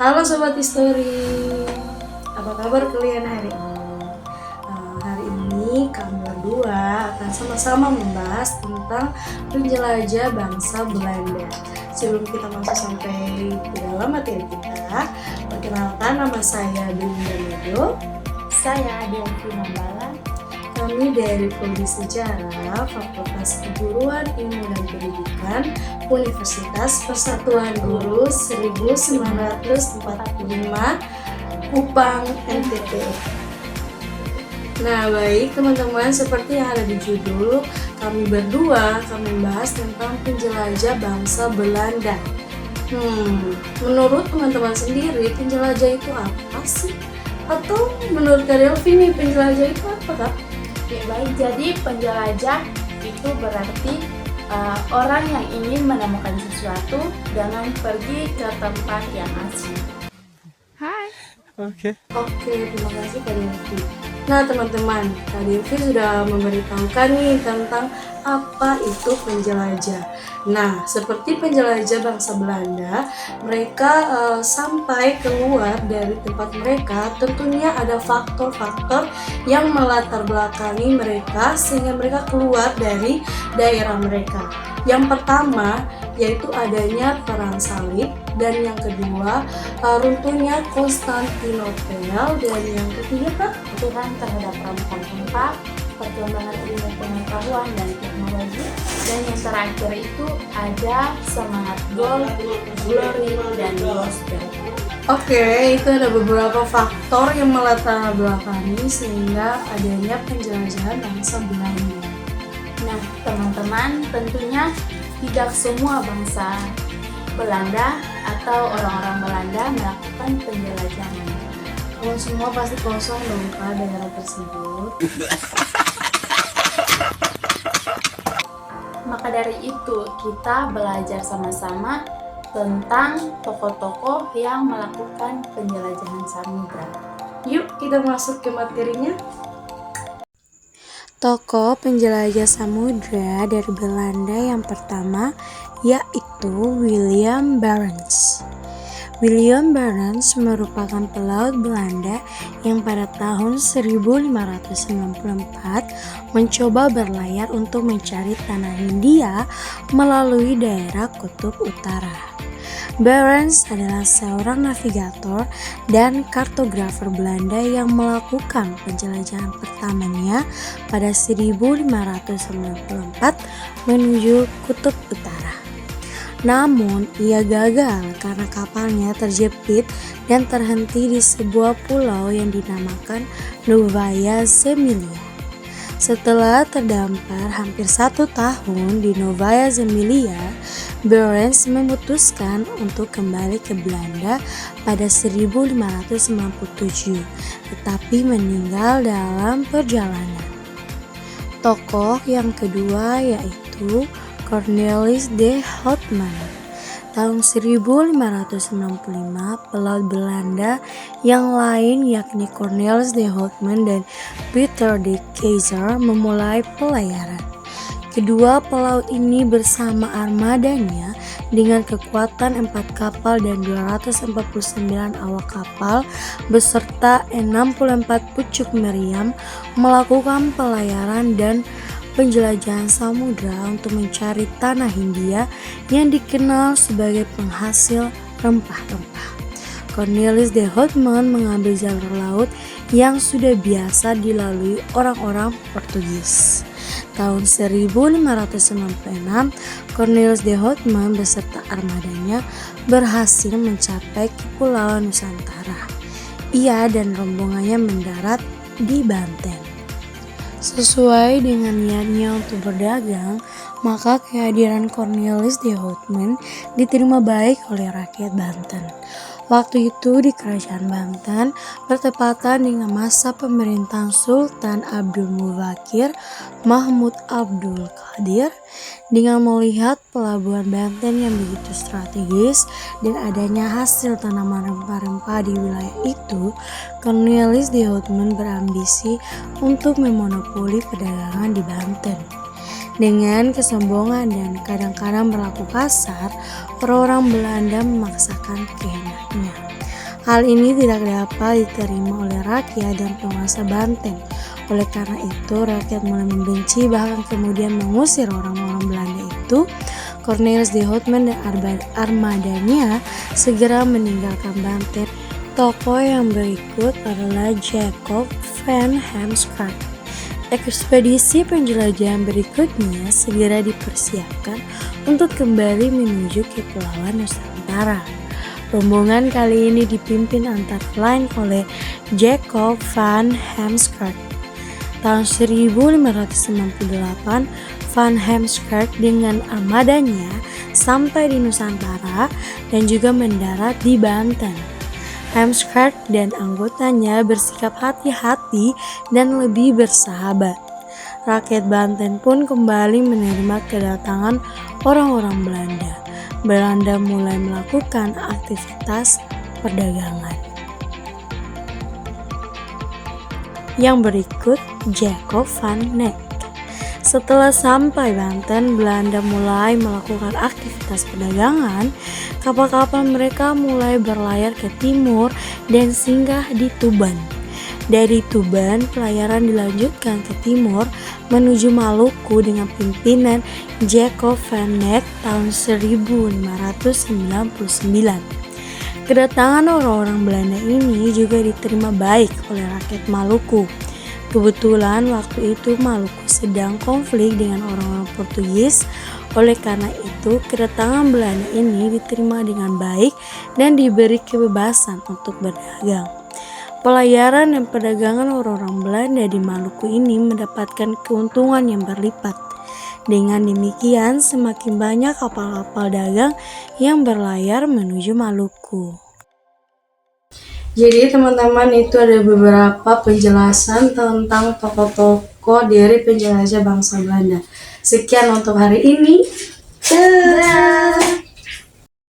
Halo Sobat History, apa kabar kalian hari ini? Hari ini kami berdua akan sama-sama membahas tentang penjelajah bangsa Belanda. Sebelum kita masuk sampai ke dalam materi kita, perkenalkan nama saya Belinda Medo. Saya Delvi Mambala. Kami dari Prodi Sejarah, Fakultas Keguruan Ilmu dan Pendidikan, Universitas Persatuan Guru 1945, Kupang, NTT. Nah baik teman-teman, seperti yang ada di judul, kami berdua akan membahas tentang penjelajah bangsa Belanda. Menurut teman-teman sendiri, penjelajah itu apa sih? Atau menurut Kak Delvi nih, penjelajah itu apa Kak? Oke, baik. Jadi penjelajah itu berarti orang yang ingin menemukan sesuatu dengan pergi ke tempat yang asing. Hai. Oke, terima kasih Kak Delvi. Nah teman-teman, Kak Delvi sudah memberitahukan nih tentang apa itu penjelajah. Nah, seperti penjelajah bangsa Belanda, mereka sampai keluar dari tempat mereka, tentunya ada faktor-faktor yang melatar belakangi mereka sehingga mereka keluar dari daerah mereka. Yang pertama yaitu adanya perang salib, dan yang kedua runtuhnya Konstantinopel, dan yang ketiga Kak, Kebutuhan terhadap pramuka gempa, perkembangan ilmu pengetahuan dan teknologi, dan yang terakhir itu ada semangat glory dan gospel. Oke, itu ada beberapa faktor yang melatar belakangi sehingga adanya penjelajahan bangsa Belanda. Nah, teman-teman, tentunya tidak semua bangsa Belanda atau orang-orang Belanda melakukan penjelajahan. Kalau semua pasti kosong dong Kak daerah tersebut. Maka dari itu, kita belajar sama-sama tentang tokoh-tokoh yang melakukan penjelajahan samudra. Yuk kita masuk ke materinya. Tokoh penjelajah samudra dari Belanda yang pertama yaitu William Barents. William Barents merupakan pelaut Belanda yang pada tahun 1594 mencoba berlayar untuk mencari tanah Hindia melalui daerah Kutub Utara. Barents adalah seorang navigator dan kartografer Belanda yang melakukan penjelajahan pertamanya pada 1594 menuju Kutub Utara. Namun, ia gagal karena kapalnya terjepit dan terhenti di sebuah pulau yang dinamakan Novaya Zemlya. Setelah terdampar hampir 1 tahun di Novaya Zemlya, Barents memutuskan untuk kembali ke Belanda pada 1597, tetapi meninggal dalam perjalanan. Tokoh yang kedua yaitu Cornelis de Houtman. Tahun 1565, pelaut Belanda yang lain yakni Cornelis de Houtman dan Peter de Keyser memulai pelayaran. Kedua pelaut ini bersama armadanya dengan kekuatan 4 kapal dan 249 awak kapal beserta 64 pucuk meriam melakukan pelayaran dan penjelajahan samudra untuk mencari tanah Hindia yang dikenal sebagai penghasil rempah-rempah. Cornelis de Houtman mengambil jalur laut yang sudah biasa dilalui orang-orang Portugis. Tahun 1596, Cornelis de Houtman beserta armadanya berhasil mencapai Kepulauan Nusantara. Ia dan rombongannya mendarat di Banten. Sesuai dengan niatnya untuk berdagang, maka kehadiran Cornelis de Houtman diterima baik oleh rakyat Banten. Waktu itu di Kerajaan Banten bertepatan dengan masa pemerintahan Sultan Abdul Muwakir Mahmud Abdul Qadir. Dengan melihat pelabuhan Banten yang begitu strategis dan adanya hasil tanaman rempah-rempah di wilayah itu, Cornelis de Houtman berambisi untuk memonopoli perdagangan di Banten. Dengan kesombongan dan kadang-kadang berlaku kasar, orang-orang Belanda memaksakan kehendaknya. Hal ini tidak dapat diterima oleh rakyat dan penguasa Banten. Oleh karena itu, rakyat mulai membenci bahkan kemudian mengusir orang-orang Belanda itu. Cornelis de Houtman dan armadanya segera meninggalkan Banten. Tokoh yang berikut adalah Jacob van Heemskerck. Ekspedisi penjelajahan berikutnya segera dipersiapkan untuk kembali menuju Kepulauan Nusantara. Rombongan kali ini dipimpin antara lain oleh Jacob van Heemskerck. Tahun 1598, van Heemskerck dengan armadanya sampai di Nusantara dan juga mendarat di Banten. Heemskerck dan anggotanya bersikap hati-hati dan lebih bersahabat. Rakyat Banten pun kembali menerima kedatangan orang-orang Belanda. Belanda mulai melakukan aktivitas perdagangan. Yang berikut, Jacob van Neck. Setelah sampai Banten, Belanda mulai melakukan aktivitas perdagangan. Kapal-kapal mereka mulai berlayar ke timur dan singgah di Tuban. Dari Tuban, pelayaran dilanjutkan ke timur menuju Maluku dengan pimpinan Jacob van Neck tahun 1599. Kedatangan orang-orang Belanda ini juga diterima baik oleh rakyat Maluku. Kebetulan waktu itu Maluku sedang konflik dengan orang-orang Portugis. Oleh karena itu, kedatangan Belanda ini diterima dengan baik dan diberi kebebasan untuk berdagang. Pelayaran dan perdagangan orang-orang Belanda di Maluku ini mendapatkan keuntungan yang berlipat. Dengan demikian, semakin banyak kapal-kapal dagang yang berlayar menuju Maluku. Jadi teman-teman, itu ada beberapa penjelasan tentang tokoh-tokoh dari penjelajah bangsa Belanda. Sekian untuk hari ini. Dadah!